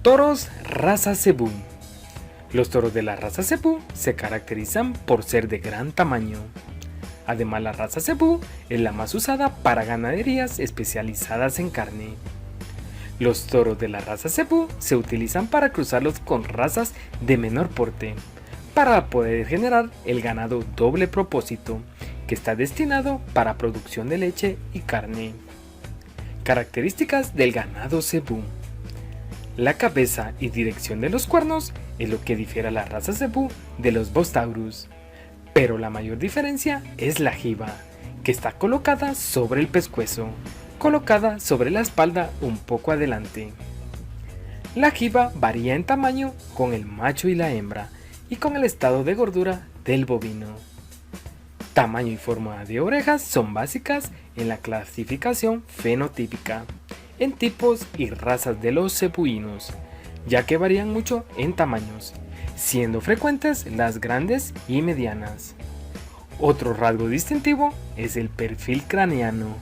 Toros raza cebú. Los toros de la raza cebú se caracterizan por ser de gran tamaño. Además, la raza cebú es la más usada para ganaderías especializadas en carne. Los toros de la raza cebú se utilizan para cruzarlos con razas de menor porte, para poder generar el ganado doble propósito, que está destinado para producción de leche y carne. Características del ganado cebú. La cabeza y dirección de los cuernos es lo que difiere a la raza cebú de los Bos taurus, pero la mayor diferencia es la jiba, que está colocada sobre el pescuezo, colocada sobre la espalda un poco adelante. La jiba varía en tamaño con el macho y la hembra y con el estado de gordura del bovino. Tamaño y forma de orejas son básicas en la clasificación fenotípica, en tipos y razas de los cebuinos, ya que varían mucho en tamaños, siendo frecuentes las grandes y medianas. Otro rasgo distintivo es el perfil craneano,